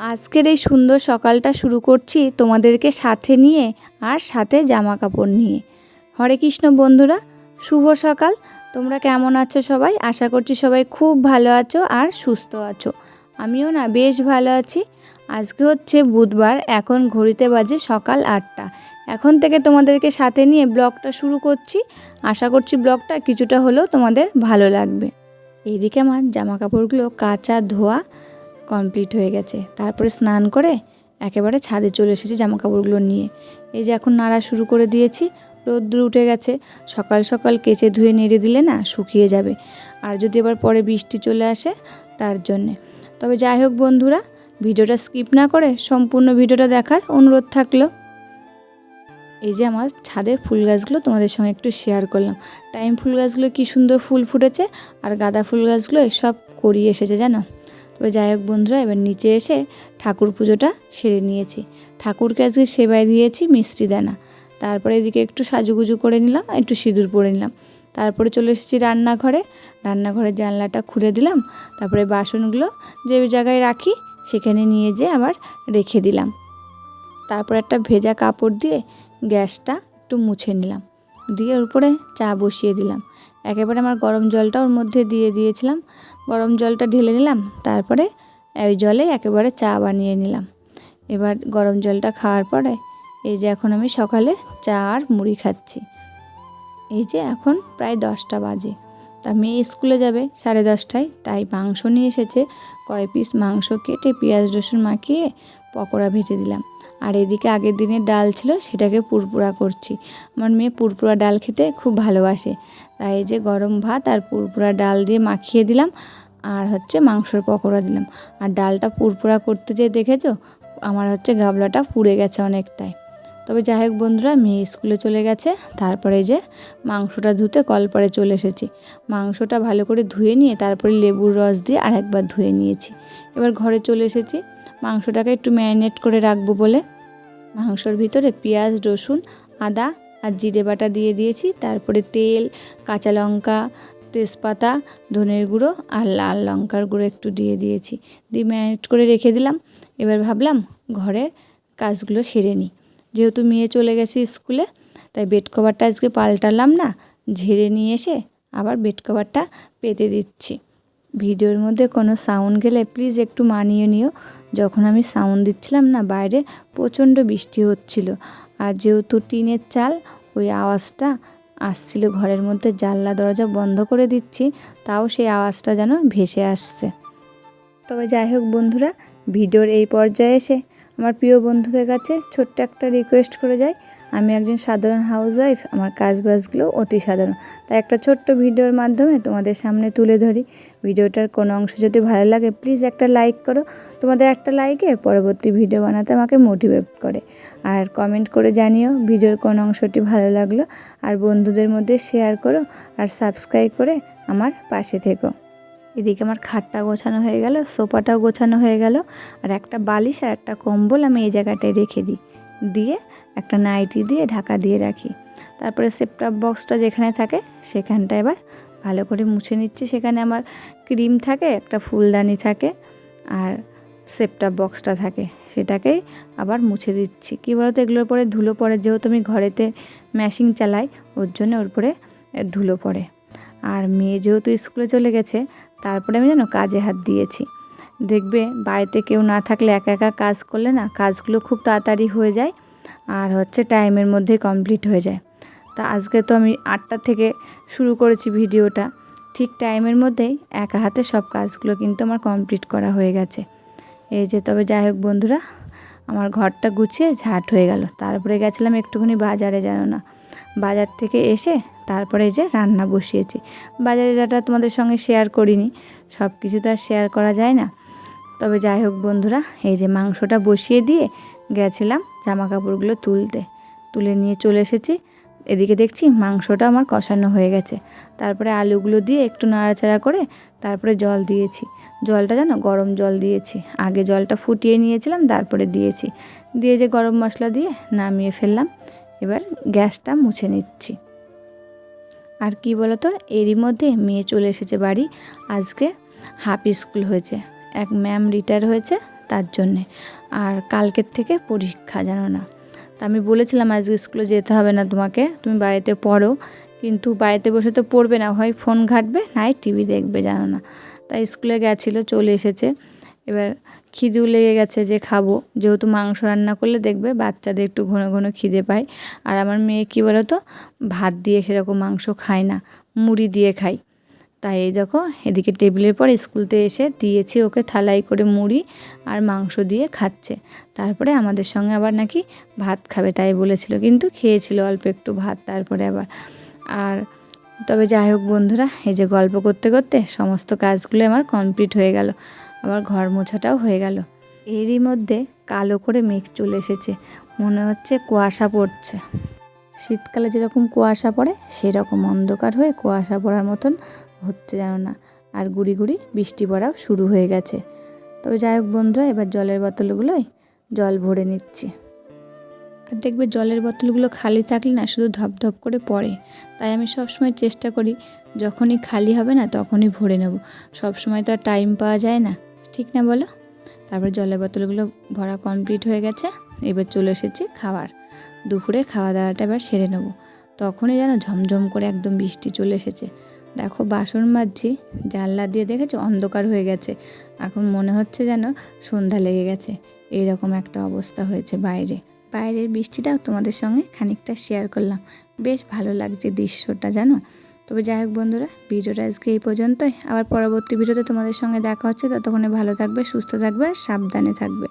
আজকের এই সুন্দর সকালটা শুরু করছি তোমাদেরকে সাথে নিয়ে আর সাথে জামা কাপড় নিয়ে। হরে কৃষ্ণ বন্ধুরা, শুভ সকাল। তোমরা কেমন আছো সবাই? আশা করছি সবাই খুব ভালো আছো আর সুস্থ আছো। আমিও না বেশ ভালো আছি। আজকে হচ্ছে বুধবার, এখন ঘড়িতে বাজে সকাল 8টা। এখন থেকে তোমাদেরকে সাথে নিয়ে ব্লগটা শুরু করছি। আশা করছি ব্লগটা কিছুটা হলেও তোমাদের ভালো লাগবে। এইদিকে আমার জামা কাপড়গুলো কাচা ধোয়া কমপ্লিট হয়ে গেছে। তারপরে স্নান করে একেবারে ছাদে চলে এসেছি জামা কাপড়গুলো নিয়ে। এই যে এখন নাড়া শুরু করে দিয়েছি, রোদ্দুর উঠে গেছে। সকাল সকাল কেচে ধুয়ে নেড়ে দিলে না শুকিয়ে যাবে, আর যদি এবার পরে বৃষ্টি চলে আসে তার জন্যে। তবে যাই হোক বন্ধুরা, ভিডিওটা স্কিপ না করে সম্পূর্ণ ভিডিওটা দেখার অনুরোধ থাকলো। এই যে আমার ছাদের ফুল গাছগুলো তোমাদের সঙ্গে একটু শেয়ার করলাম। টাইম ফুল গাছগুলো কি সুন্দর ফুল ফুটেছে, আর গাঁদা ফুল গাছগুলো সব করিয়ে এসেছে জানো। তবে যাই হোক বন্ধুরা, এবার নিচে এসে ঠাকুর পুজোটা সেরে নিয়েছি। ঠাকুরকে আজকে সেবায় দিয়েছি মিষ্টি দানা। তারপরে এদিকে একটু সাজুগুজু করে নিলাম, একটু সিঁদুর পরে নিলাম। তারপরে চলে এসেছি রান্নাঘরে। রান্নাঘরের জানলাটা খুলে দিলাম। তারপরে বাসনগুলো যে জায়গায় রাখি সেখানে নিয়ে যেয়ে আবার রেখে দিলাম। তারপর একটা ভেজা কাপড় দিয়ে গ্যাসটা একটু মুছে নিলাম, দিয়ে ওর উপরে চা বসিয়ে দিলাম। একেবারে আমার গরম জলটা ওর মধ্যে দিয়ে দিয়েছিলাম। গরম জলটা ঢেলে নিলাম, তারপরে ওই জলে একেবারে চা বানিয়ে নিলাম। এবার গরম জলটা খাওয়ার পরে এই যে এখন আমি সকালে চা আর মুড়ি খাচ্ছি। এই যে এখন প্রায় 10টা বাজে। তা মেয়ে স্কুলে যাবে 10:30টায়, তাই মাংস নিয়ে এসেছে। কয় পিস মাংস কেটে পেঁয়াজ রসুন মাখিয়ে পকোড়া ভেজে দিলাম। আর এদিকে আগের দিনের ডাল ছিল, সেটাকে পুরপুরা করছি। আমার মেয়ে পুরপুরা ডাল খেতে খুব ভালোবাসে, তাই এই যে গরম ভাত আর পুরপুরা ডাল দিয়ে মাখিয়ে দিলাম, আর হচ্ছে মাংসর পকোড়া দিলাম। আর ডালটা পুরপুরা করতে যেয়ে দেখেছো আমার হচ্ছে গাবলাটা পুড়ে গেছে অনেকটাই। তবে যাই হোক বন্ধুরা, মেয়ে স্কুলে চলে গেছে। তারপরে যে মাংসটা ধুতে কলপারে চলে এসেছি। মাংসটা ভালো করে ধুয়ে নিয়ে তারপরে লেবুর রস দিয়ে আরেকবার ধুয়ে নিয়েছি। এবার ঘরে চলে এসেছি মাংসটাকে একটু ম্যারিনেট করে রাখবো বলে। মাংসর ভিতরে পেঁয়াজ রসুন আদা আর জিরে বাটা দিয়ে দিয়েছি। তারপরে তেল, কাঁচা লঙ্কা, তেজপাতা, ধনের গুঁড়ো আর লাল লঙ্কার গুঁড়ো একটু দিয়ে দিয়েছি, দিয়ে ম্যারিনেট করে রেখে দিলাম। এবার ভাবলাম ঘরের কাজগুলো সেরে নিই। যেহেতু মেয়ে চলে গেছে স্কুলে, তাই বেড কভারটা আজকে পাল্টালাম না, ঝেড়ে নিয়ে এসে আবার বেড কভারটা পেতে দিচ্ছি। ভিডিওর মধ্যে কোনো সাউন্ড গেলে প্লিজ একটু মানিয়ে নিও। যখন আমি সাউন্ড দিচ্ছিলাম না, বাইরে প্রচণ্ড বৃষ্টি হচ্ছিল, আর যেহেতু টিনের চাল, ওই আওয়াজটা আসছিল ঘরের মধ্যে। জানলা দরজা বন্ধ করে দিচ্ছি, তাও সেই আওয়াজটা যেন ভেসে আসছে। তবে যাই হোক বন্ধুরা, ভিডিওর এই পর্যায়ে এসে আমার প্রিয় বন্ধুদের কাছে ছোট্ট একটা রিকোয়েস্ট করে যাই। আমি একজন সাধারণ হাউসওয়াইফ, আমার কাজবাজগুলো অতি সাধারণ, তাই একটা ছোট্ট ভিডিওর মাধ্যমে তোমাদের সামনে তুলে ধরি। ভিডিওটার কোনো অংশ যদি ভালো লাগে প্লিজ একটা লাইক করো। তোমাদের একটা লাইকে পরবর্তী ভিডিও বানাতে আমাকে মোটিভেট করে। আর কমেন্ট করে জানিও ভিডিওর কোন অংশটি ভালো লাগলো, আর বন্ধুদের মধ্যে শেয়ার করো, আর সাবস্ক্রাইব করে আমার পাশে থেকো। এদিকে আমার খাটটা গোছানো হয়ে গেল, সোফাটাও গোছানো হয়ে গেল, আর একটা বালিশ আর একটা কম্বল আমি এই জায়গাটায় রেখে দিই, দিয়ে একটা নাইটি দিয়ে ঢাকা দিয়ে রাখি। তারপরে সেটআপ বক্সটা যেখানে থাকে সেখানটা এবার ভালো করে মুছে নিচ্ছি। সেখানে আমার ক্রিম থাকে, একটা ফুলদানি থাকে, আর সেটআপ বক্সটা থাকে, সেটাকেই আবার মুছে দিচ্ছি। কী বলতো, এগুলোর পরে ধুলো পড়ে, যেহেতু আমি ঘরেতে মেশিন চালাই ওর জন্য ওর পরে ধুলো পড়ে। আর মেয়ে যেহেতু স্কুলে চলে গেছে, তারপরে আমি যেন কাজে হাত দিয়েছি। দেখবে বাড়িতে কেউ না থাকলে একা একা কাজ করলে না কাজগুলো খুব তাড়াতাড়ি হয়ে যায়, আর হচ্ছে টাইমের মধ্যে কমপ্লিট হয়ে যায়। তা আজকে তো আমি 8টা থেকে শুরু করেছি ভিডিওটা, ঠিক টাইমের মধ্যেই একা হাতে সব কাজগুলো কিন্তু আমার কমপ্লিট করা হয়ে গেছে। এই যে, তবে যাই হোক বন্ধুরা, আমার ঘরটা গুছিয়ে ঝাঁট হয়ে গেল। তারপরে গেছিলাম একটুখানি বাজারে, জানো না, বাজার থেকে এসে তারপরে এই যে রান্না বসিয়েছি। বাজারে যাটা তোমাদের সঙ্গে শেয়ার করিনি, সব কিছু তো আর শেয়ার করা যায় না। তবে যাই হোক বন্ধুরা, এই যে মাংসটা বসিয়ে দিয়ে গেছিলাম জামা কাপড়গুলো তুলে নিয়ে চলে এসেছি। এদিকে দেখছি মাংসটা আমার কষানো হয়ে গেছে। তারপরে আলুগুলো দিয়ে একটু নাড়াচাড়া করে তারপরে জল দিয়েছি। জলটা যেন গরম জল দিয়েছি, আগে জলটা ফুটিয়ে নিয়েছিলাম তারপরে দিয়েছি, দিয়ে যে গরম মশলা দিয়ে নামিয়ে ফেললাম। এবার গ্যাসটা মুছে নিচ্ছি। আর কি বলতো, এরই মধ্যে মেয়ে চলে এসেছে বাড়ি। আজকে হাফ স্কুল হয়েছে, এক ম্যাম রিটায়ার হয়েছে, তার জন্যে। আর কালকের থেকে পরীক্ষা, জানো না। তা আমি বলেছিলাম আজকে স্কুলে যেতে হবে না তোমাকে, তুমি বাড়িতে পড়ো। কিন্তু বাড়িতে বসে তো পড়বে না, হয় ফোন ঘাঁটবে নাই টিভি দেখবে, জানো না। তাই স্কুলে গেছিলো, চলে এসেছে। এবার খিদেও লেগে গেছে যে খাবো, যেহেতু মাংস রান্না করলে দেখবে বাচ্চাদের একটু ঘন ঘন খিদে পায়। আর আমার মেয়ে কী বলো তো, ভাত দিয়ে সেরকম মাংস খায় না, মুড়ি দিয়ে খায়। তাই এই দেখো এদিকে টেবিলের পর স্কুল থেকে এসে দিয়েছি ওকে থালাই করে মুড়ি আর মাংস দিয়ে খাচ্ছে। তারপরে আমাদের সঙ্গে আবার নাকি ভাত খাবে তাই বলেছিল, কিন্তু খেয়েছিল অল্প একটু ভাত তারপরে আবার। আর তবে যাই হোক বন্ধুরা, এই যে গল্প করতে করতে সমস্ত কাজগুলো আমার কমপ্লিট হয়ে গেল, আবার ঘর মোছাটাও হয়ে গেল। এরই মধ্যে কালো করে মেঘ চলে এসেছে, মনে হচ্ছে কুয়াশা পড়ছে। শীতকালে যেরকম কুয়াশা পড়ে সেরকম অন্ধকার হয়ে কুয়াশা পড়ার মতন হচ্ছে, জানো না। আর গুড়ি গুড়ি বৃষ্টি পড়াও শুরু হয়ে গেছে। তবে যাই হোক বন্ধুরা, এবার জলের বোতলগুলোয় জল ভরে নিচ্ছি। আর দেখবে জলের বোতলগুলো খালি থাকলে না শুধু ধপধপ করে পড়ে। তাই আমি সবসময় চেষ্টা করি যখনই খালি হবে না তখনই ভরে নেব। সবসময় তো আর টাইম পাওয়া যায় না, ঠিক না বলো। তারপর জলের বোতলগুলো ভরা কমপ্লিট হয়ে গেছে। এবার চলে এসেছি খাবার, দুপুরে খাওয়া দাওয়াটা এবার সেরে নেব। তখনই যেন ঝমঝম করে একদম বৃষ্টি চলে এসেছে। দেখো বাসন মাজছি, জানলা দিয়ে দেখেছো অন্ধকার হয়ে গেছে, এখন মনে হচ্ছে যেন সন্ধ্যা লেগে গেছে। এইরকম একটা অবস্থা হয়েছে বাইরের বৃষ্টিটাও তোমাদের সঙ্গে খানিকটা শেয়ার করলাম। বেশ ভালো লাগছে দৃশ্যটা, জানো। তবে যাই হোক বন্ধুরা, ভিডিওটা আজকে এই পর্যন্তই। আবার পরবর্তী ভিডিওতে তোমাদের সঙ্গে দেখা হচ্ছে। ততক্ষণে ভালো থাকবে, সুস্থ থাকবে আর সাবধানে থাকবে।